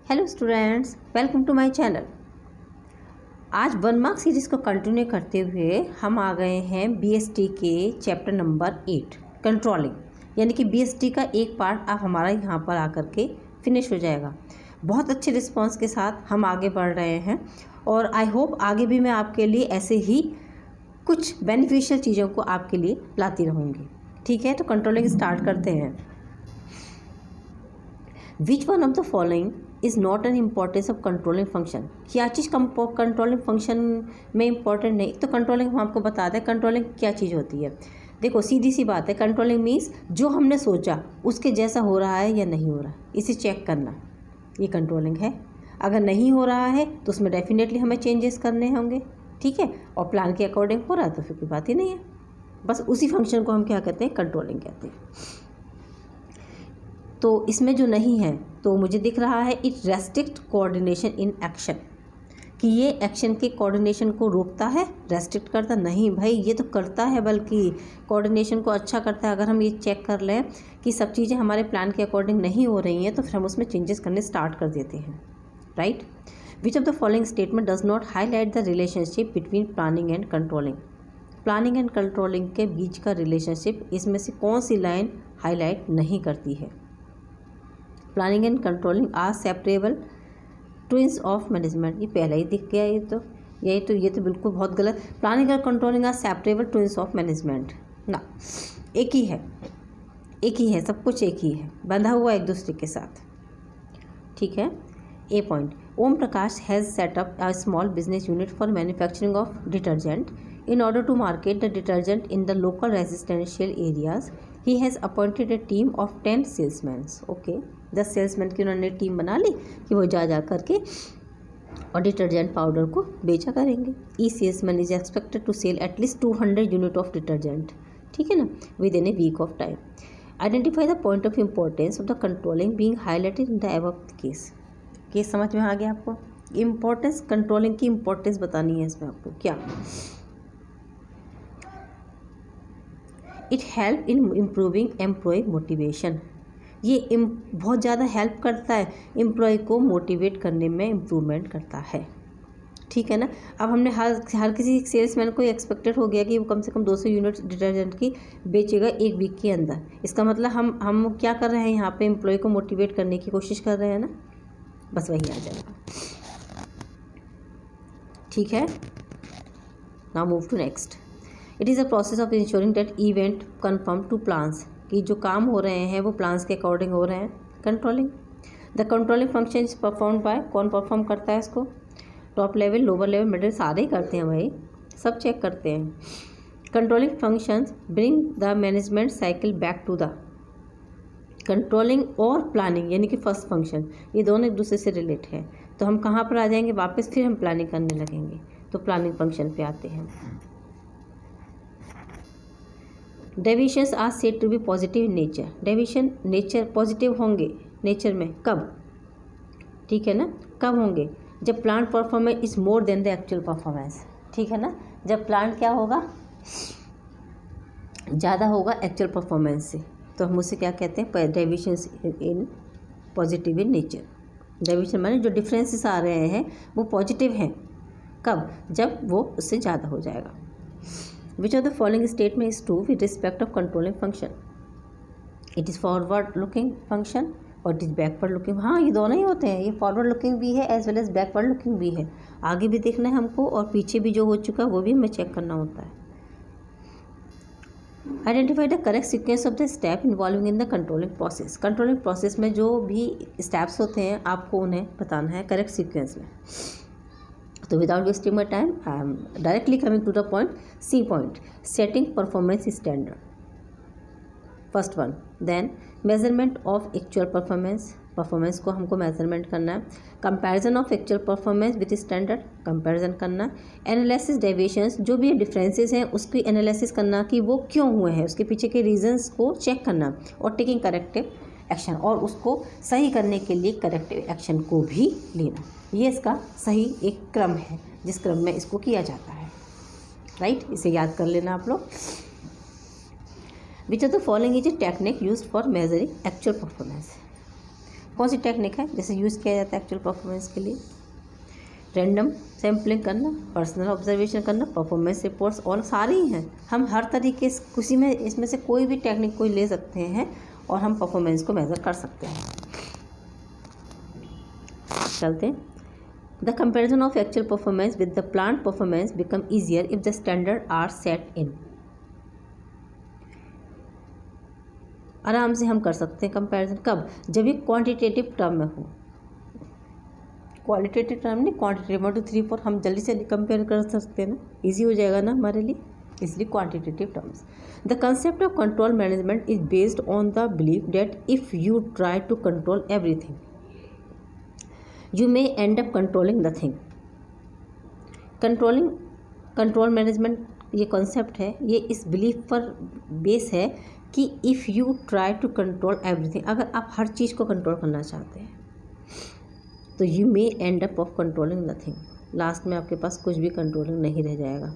Hello students, welcome to my channel. आज 1 mark series को continue करते हुए हम आ गए हैं बीएसटी के चैप्टर नंबर 8 कंट्रोलिंग, यानी कि बीएसटी का एक पार्ट अब हमारा यहाँ पर आकर के फिनिश हो जाएगा। बहुत अच्छे रिस्पांस के साथ हम आगे बढ़ रहे हैं और आई होप आगे भी मैं आपके लिए ऐसे ही कुछ बेनिफिशियल चीज़ों को आपके लिए लाती रहूँगी। ठीक है, तो कंट्रोलिंग स्टार्ट करते हैं। Which one of the following is not an importance of controlling function. क्या चीज़ कंट्रोलिंग फंक्शन में इम्पॉर्टेंट नहीं? तो कंट्रोलिंग हम आपको बता दें कंट्रोलिंग क्या चीज़ होती है। देखो सीधी सी बात है, कंट्रोलिंग मीन्स जो हमने सोचा उसके जैसा हो रहा है या नहीं हो रहा, इसे चेक करना, ये कंट्रोलिंग है। अगर नहीं हो रहा है तो उसमें डेफिनेटली हमें चेंजेस करने होंगे, ठीक है, और प्लान के अकॉर्डिंग हो रहा है तो फिर कोई बात ही नहीं है। बस उसी फंक्शन को हम क्या कहते हैं, कंट्रोलिंग कहते हैं। तो इसमें जो नहीं है तो मुझे दिख रहा है it restrict coordination in action, कि ये एक्शन के कोऑर्डिनेशन को रोकता है, रेस्ट्रिक्ट करता नहीं भाई, ये तो करता है, बल्कि कोऑर्डिनेशन को अच्छा करता है। अगर हम ये चेक कर लें कि सब चीज़ें हमारे प्लान के अकॉर्डिंग नहीं हो रही हैं तो फिर हम उसमें चेंजेस करने स्टार्ट कर देते हैं, right. Which of the following statement does not highlight the relationship between planning and controlling. Planning and controlling के बीच का रिलेशनशिप, इसमें से कौन सी लाइन हाईलाइट नहीं करती है? Planning and controlling are separable twins of management. ये पहले ही दिख गया, ये तो बिल्कुल बहुत गलत। प्लानिंग और controlling are separable twins of management ना, एक ही है, सब कुछ एक ही है, बंधा हुआ एक दूसरे के साथ, ठीक है। A point, Om Prakash has set up a small business unit for manufacturing of detergent. In order to market the detergent in the local residential areas, he has appointed a team of 10 salesmen. Okay, 10 salesmen की उन्होंने team बना ली कि वो जा करके और detergent powder को बेचा करेंगे। Each salesman is expected to sell at least 200 unit of detergent, ठीक है ना, within a week of time. Identify the point of importance of the controlling being highlighted in the above case. Case समझ में आ गया आपको? Importance, controlling की importance बतानी है इसमें आपको। क्या? It help in improving employ motivation. ये बहुत ज़्यादा हेल्प करता है, एम्प्लॉय को मोटिवेट करने में इम्प्रूवमेंट करता है, ठीक है ना। अब हमने हर किसी सेल्समैन को एक्सपेक्टेड हो गया कि वो कम से कम 200 यूनिट डिटर्जेंट की बेचेगा एक वीक के अंदर। इसका मतलब हम क्या कर रहे हैं, यहाँ पे एम्प्लॉय को मोटिवेट करने की कोशिश कर रहे हैं ना, बस वही आ जाएगा, ठीक है। Now move to next. It is a process of ensuring that event conform to plans, कि जो काम हो रहे हैं वो प्लान्स के अकॉर्डिंग हो रहे हैं। Controlling, the controlling function is perform by, कौन परफॉर्म करता है इसको? Top level, lower level, middle, सारे ही करते हैं भाई, सब चेक करते हैं। Controlling functions bring the management cycle back to the controlling और प्लानिंग, यानी कि फर्स्ट फंक्शन, ये दोनों एक दूसरे से रिलेट है। तो हम कहाँ पर आ जाएंगे वापस, फिर हम प्लानिंग करने लगेंगे, तो प्लानिंग फंक्शन पे आते हैं। Deviations are said to be positive in nature. Deviation nature positive होंगे नेचर में, कब? ठीक है ना, कब होंगे? जब plant performance is more than the actual performance, ठीक है ना। जब प्लांट क्या होगा, ज़्यादा होगा एक्चुअल परफॉर्मेंस से, तो हम उसे क्या कहते हैं, deviations in positive in nature. Deviation माने जो डिफरेंसेस आ रहे हैं वो पॉजिटिव हैं, कब? जब वो उससे ज़्यादा हो जाएगा। Which of the following statement is true with respect of controlling function? It is forward looking function और it is backward looking। हाँ, ये दोनों ही होते हैं, ये forward looking भी है as well as backward looking भी है। आगे भी देखना है हमको और पीछे भी जो हो चुका है वो भी हमें चेक करना होता है। Identify the correct sequence of the step involving in the controlling process। controlling process में जो भी steps होते हैं आपको उन्हें बताना है करेक्ट सीक्वेंस में। तो without wasting my time I am directly coming to the point. C point, setting performance standard, first one. Then measurement of actual performance, performance को हमको मेजरमेंट करना है। Comparison of actual performance with standard, comparison करना। Analysis deviations, जो भी differences हैं उसकी analysis करना कि वो क्यों हुए हैं, उसके पीछे के रीजंस को चेक करना। और टेकिंग करेक्टिव एक्शन, और उसको सही करने के लिए करेक्टिव एक्शन को भी लेना। ये इसका सही एक क्रम है जिस क्रम में इसको किया जाता है, राइट। इसे याद कर लेना आप लोग। विच of the following is a technique used for measuring actual performance. कौन सी टेक्निक है जैसे यूज़ किया जाता है एक्चुअल परफॉर्मेंस के लिए? रैंडम सैम्पलिंग करना, पर्सनल ऑब्जर्वेशन करना, परफॉर्मेंस रिपोर्ट्स, और सारे ही हैं। हम हर तरीके से किसी में इसमें से कोई भी टेक्निक कोई ले सकते हैं और हम परफॉर्मेंस को मेज़र कर सकते हैं। चलते हैं। The comparison of actual performance with the plan performance become easier if the standard are set in. आराम से हम कर सकते हैं कंपैरिजन। कब? जब ये क्वांटिटेटिव टर्म में हो। क्वालिटेटिव टर्म नहीं, क्वांटिटेटिव 1 2 3 4 हम जल्दी से कंपेयर कर सकते हैं ना, इजी हो जाएगा ना हमारे लिए, इसलिए quantitative terms. The concept of control management is based on the belief that if you try to control everything you may end up controlling nothing. Control management ये कॉन्सेप्ट है, ये इस बिलीफ पर बेस है कि if you try to control everything, अगर आप हर चीज़ को कंट्रोल करना चाहते हैं तो you may end up of controlling nothing, last में आपके पास कुछ भी कंट्रोलिंग नहीं रह जाएगा।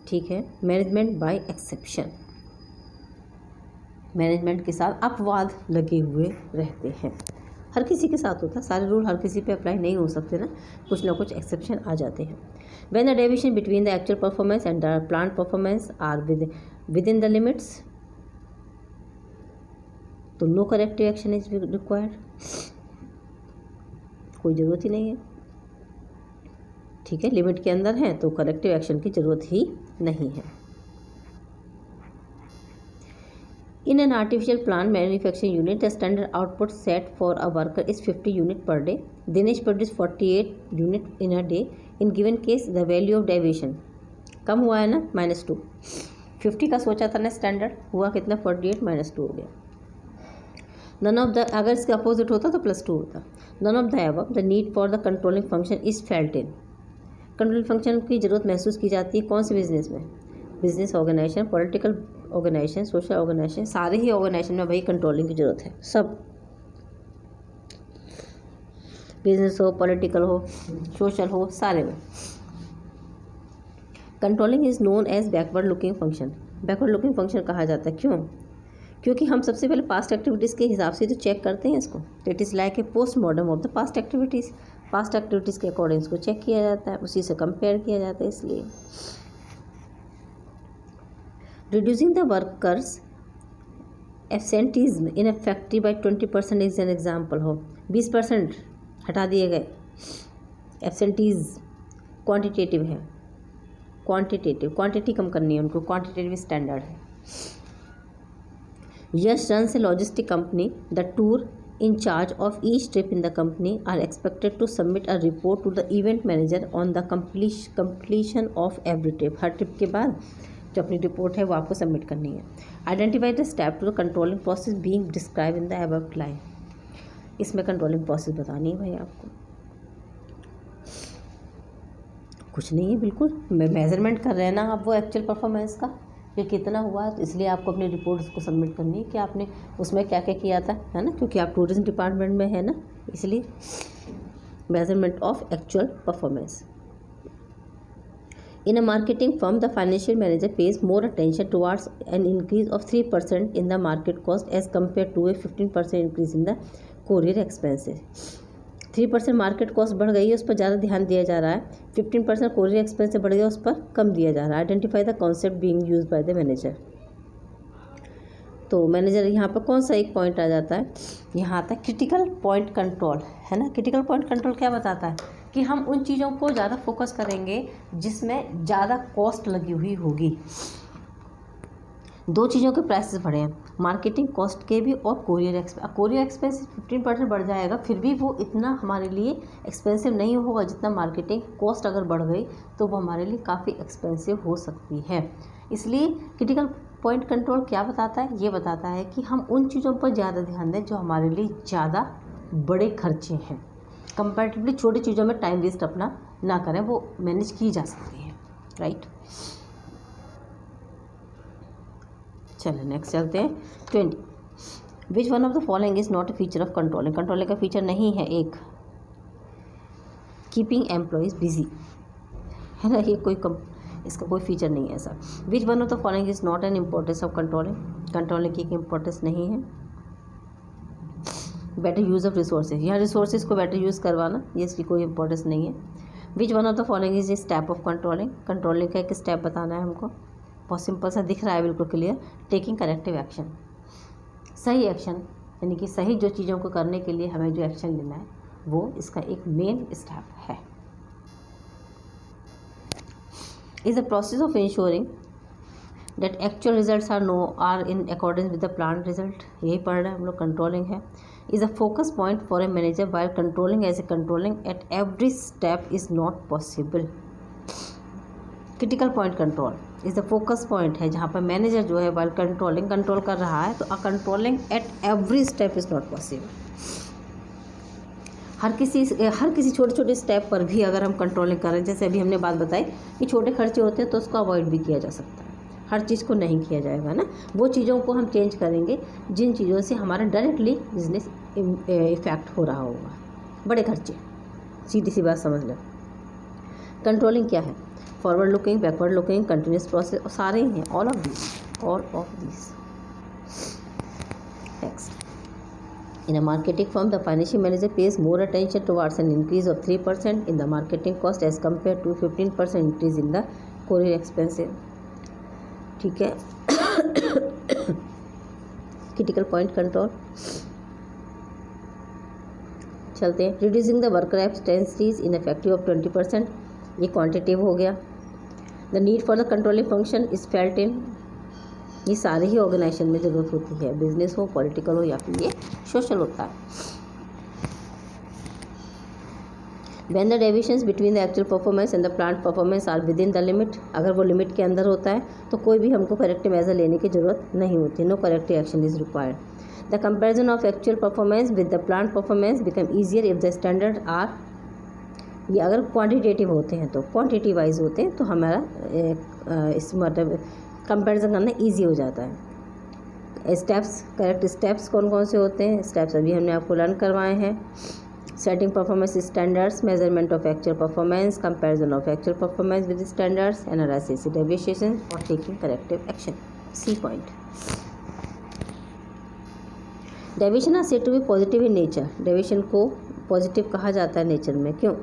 ठीक है। मैनेजमेंट बाय एक्सेप्शन, मैनेजमेंट के साथ अपवाद लगे हुए रहते हैं। हर किसी के साथ होता है, सारे रूल हर किसी पे अप्लाई नहीं हो सकते ना कुछ एक्सेप्शन आ जाते हैं। When the deviation between the actual performance and the plan performance are within the limits, तो no corrective action is required, कोई ज़रूरत ही नहीं है। ठीक है, लिमिट के अंदर है तो करेक्टिव एक्शन की ज़रूरत ही नहीं है। In an artificial plant manufacturing unit the standard output set for a worker is 50 unit per day. Dinesh produce 48 unit in a day. In given case the value of deviation कम हुआ है ना, -2। 50 का सोचा था ना स्टैंडर्ड, हुआ कितना? 48 -2 हो गया। नन ऑफ द, अगर इसके अपोजिट होता तो +2 होता। None of the above the need for the controlling function is felt in. Controlling function की ज़रूरत महसूस की जाती है कौन से बिजनेस में? Business organisation, political organisation, social organisation, सारे ही ऑर्गेनाइजेशन में भाई कंट्रोलिंग की ज़रूरत है। सब बिजनेस हो, पॉलिटिकल हो, सोशल हो, सारे में। Controlling is known as backward looking function. Backward looking function कहा जाता है, क्यों? क्योंकि हम सबसे पहले पास्ट एक्टिविटीज़ के हिसाब से तो चेक करते हैं इसको। It is like a post mortem of the past activities. Past activities के अकॉर्डिंग इसको चेक किया जाता है, उसी से कंपेयर किया जाता है। इसलिए reducing the workers absenteeism in a factory by 20% is an example हो। 20% हटा दिए गए। एब्सेंटीज क्वान्टिटेटिव है, क्वांटिटी कम करनी है उनको, क्वांटिटेटिव स्टैंडर्ड है। Yes runs a logistic company. The tour in charge of each trip in the company are expected to submit a report to the event manager on the completion of every trip. Her trip के बाद जो अपनी report है वो आपको submit करनी है। Identify the step to the controlling process being described in the above line. इसमें कंट्रोलिंग प्रोसेस बतानी है भाई आपको। कुछ नहीं है, बिल्कुल मेजरमेंट कर रहे हैं ना आप वो एक्चुअल परफॉर्मेंस का, ये कितना हुआ है, तो इसलिए आपको अपनी रिपोर्ट उसको सबमिट करनी है कि आपने उसमें क्या क्या किया था, है ना, क्योंकि आप टूरिज्म डिपार्टमेंट में है ना, इसलिए measurement of actual performance. In a marketing firm the financial manager pays more attention towards an increase of 3% in the market cost as compare to a 15% increase in the courier expenses. 3% market cost बढ़ गई है, उस पर ज़्यादा ध्यान दिया जा रहा है। 15% कोरियर एक्सपेंस से बढ़ गया, उस पर कम दिया जा रहा है। Identify the concept being used by the manager. तो मैनेजर यहाँ पर कौन सा एक पॉइंट आ जाता है, यहाँ आता है क्रिटिकल पॉइंट कंट्रोल, है ना। क्रिटिकल पॉइंट कंट्रोल क्या बताता है कि हम उन चीज़ों को ज़्यादा फोकस करेंगे जिसमें ज़्यादा कॉस्ट लगी हुई होगी। दो चीज़ों के प्राइसेस बढ़े हैं, मार्केटिंग कॉस्ट के भी और कोरियर एक्सपेंस 15% बढ़ जाएगा, फिर भी वो इतना हमारे लिए एक्सपेंसिव नहीं होगा जितना मार्केटिंग कॉस्ट अगर बढ़ गई तो वो हमारे लिए काफ़ी एक्सपेंसिव हो सकती है। इसलिए क्रिटिकल पॉइंट कंट्रोल क्या बताता है, ये बताता है कि हम उन चीज़ों पर ज़्यादा ध्यान दें जो हमारे लिए ज़्यादा बड़े खर्चे हैं। कंपैरेटिवली छोटी चीज़ों में टाइम वेस्ट अपना ना करें, वो मैनेज की जा सकती है, राइट। चलो नेक्स्ट चलते हैं। 20 which one of the following is not a feature of controlling. Controlling का फीचर नहीं है एक कीपिंग एम्प्लॉयज़ बिजी, है ना, ये इसका कोई फीचर नहीं है ऐसा। Which one of the following is not N importance of controlling. Controlling की इम्पोर्टेंस नहीं है। बेटर यूज़ ऑफ रिसोर्सेज, यहाँ रिसोर्सेज को बेटर यूज़ करवाना, ये इसकी कोई इंपॉर्टेंस नहीं है। Which one of the following is a step of controlling, controlling का एक स्टेप बताना है हमको, बहुत सिंपल सा दिख रहा है बिल्कुल क्लियर। टेकिंग करेक्टिव एक्शन, सही एक्शन, यानी कि सही जो चीज़ों को करने के लिए हमें जो एक्शन लेना है वो इसका एक मेन स्टेप है। Is the process of ensuring that actual results are in accordance with the plan result, यही पढ़ रहे हैं हम लोग। कंट्रोलिंग है is a focus point for a manager while controlling as a controlling at every step is not possible. Critical point control is the focus point है जहाँ पर मैनेजर जो है while controlling कंट्रोल कर रहा है, तो controlling at every step is not possible. हर किसी छोटे छोटे स्टेप पर भी अगर हम कंट्रोलिंग करें, जैसे अभी हमने बात बताई कि छोटे खर्चे होते हैं तो उसको अवॉइड भी किया जा सकता है, हर चीज़ को नहीं किया जाएगा ना, वो चीज़ों को हम चेंज करेंगे जिन चीज़ों से हमारा डायरेक्टली बिजनेस इफेक्ट हो रहा होगा। बड़े खर्चे, सीधी सी बात समझ लो। कंट्रोलिंग क्या है? Forward looking, backward looking, continuous process, सारे ही हैं, all of this. Next, in a marketing firm the financial manager pays more attention towards an increase of 3% in the marketing cost as compare to 15% increase in the courier expensive. ठीक है। Critical point control चलते हैं। Reducing the worker absentees in effective of 20%, ये क्वांटिटेटिव हो गया। The need for the controlling function is felt इन, ये सारे ही ऑर्गेनाइजेशन में ज़रूरत होती है, बिजनेस हो, पॉलिटिकल हो या फिर ये सोशल होता है। When the deviations between the actual performance and the planned performance are within the limit, अगर वो लिमिट के अंदर होता है तो कोई भी हमको करेक्टिव मेजर लेने की ज़रूरत नहीं होती, no corrective action is required. The comparison of actual performance with the planned performance become easier if the standard are, ये अगर क्वान्टिटेटिव होते हैं तो क्वान्टिटी वाइज होते हैं तो हमारा इस मतलब कंपेरिजन करना ईजी हो जाता है। स्टेप्स, करेक्ट स्टेप्स कौन कौन से होते हैं? स्टेप्स अभी हमने आपको लर्न करवाए हैं। Setting performance standards, measurement of actual performance, comparison of actual performance with standards, analysis deviation और taking corrective action. C point, deviation are said to be positive in nature, deviation को positive कहा जाता है nature में, क्यों?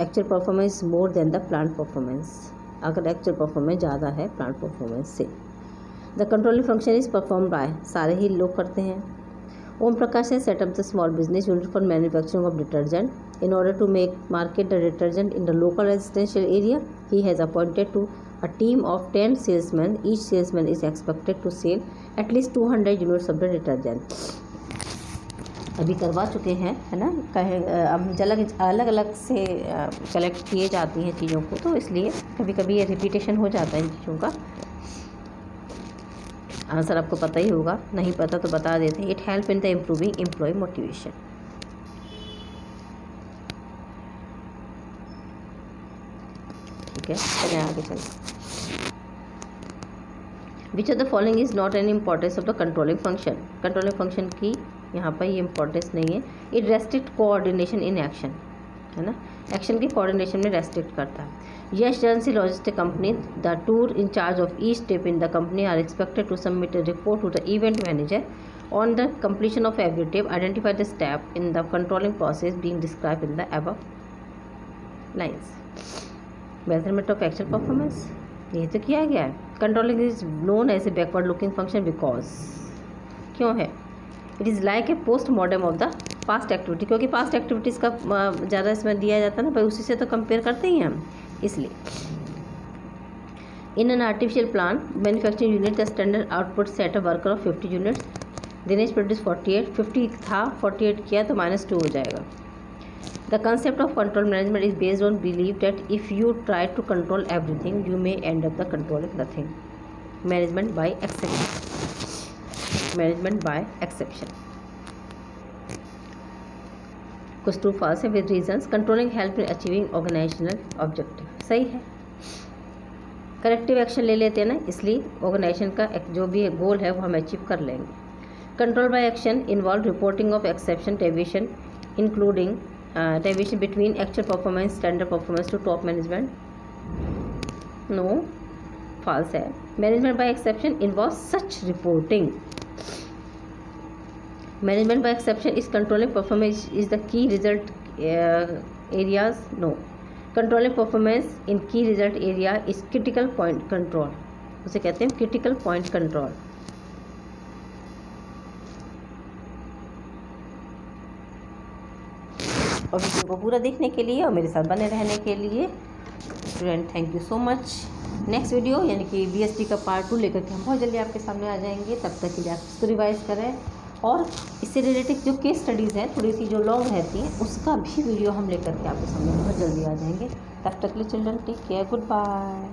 Actual performance more than the plan performance, अगर actual performance ज़्यादा है प्लान परफॉर्मेंस से। The controlling function is perform by, सारे ही लोग करते हैं। Om Prakash has set up the small business unit for manufacturing of detergent. In order to market the detergent in the local residential area, he has appointed to a team of 10 salesmen. Each salesman is expected to sell at least 200 units of the detergent. अभी करवा चुके हैं, है ना, कहे अब अलग अलग से कलेक्ट किए जाती हैं चीज़ों को, तो इसलिए कभी कभी ये रिपीटेशन हो जाता है इन चीज़ों का। आंसर आपको पता ही होगा, नहीं पता तो बता देते हैं। It help in the improving employ motivation. ठीक है, चलिए आगे चलते। Which of the following is not an importance of the controlling function, controlling function की यहाँ पर ये इम्पोर्टेंस नहीं है। It restrict coordination in action, है ना, एक्शन के कोऑर्डिनेशन में रेस्ट्रिक्ट करता है। Yash agency logistic company, the tour in charge of each step in the company are expected to submit a report to the event manager on the completion of every step. Identify the step in the controlling process being described in the above lines. Measurement of actual performance, ये तो किया गया है। Controlling is known as a backward looking function because, क्यों है? It is like a post mortem of the past activity, क्योंकि past activities का ज़्यादा इसमें दिया जाता है ना भाई, उसी से तो कंपेयर करते ही हैं हम, इसलिए। In an artificial plant manufacturing unit the standard output set a worker of 50 units, Dinesh produce 48, 50 था 48 किया तो -2 हो जाएगा। The concept of control management is based on believe that if you try to control everything you may end up the controlling nothing. Management by exception, management by exception. कुछ true false है with reasons. Controlling help in achieving organisational objective, सही है। Corrective action ले लेते हैं ना, इसलिए organisation का जो भी गोल है वो हम अचीव कर लेंगे। Control by action involve reporting of exception deviation including deviation between actual performance standard performance to top management, no, false है। Management by exception involve such reporting management by exception is controlling performance is the key result areas, no. Controlling performance in की result area is critical point control, उसे कहते हैं critical point control. और video को पूरा देखने के लिए और मेरे साथ बने रहने के लिए student, thank you so much. Next video यानी कि BST का पार्ट 2 लेकर के हम बहुत जल्दी आपके सामने आ जाएंगे। तब तक के लिए आप इसको रिवाइज करें और इससे रिलेटेड जो केस स्टडीज़ हैं थोड़ी सी जो लॉन्ग रहती हैं उसका भी वीडियो हम लेकर के आपके सामने बहुत जल्दी आ जाएंगे। तब तक के लिए children take care, good bye.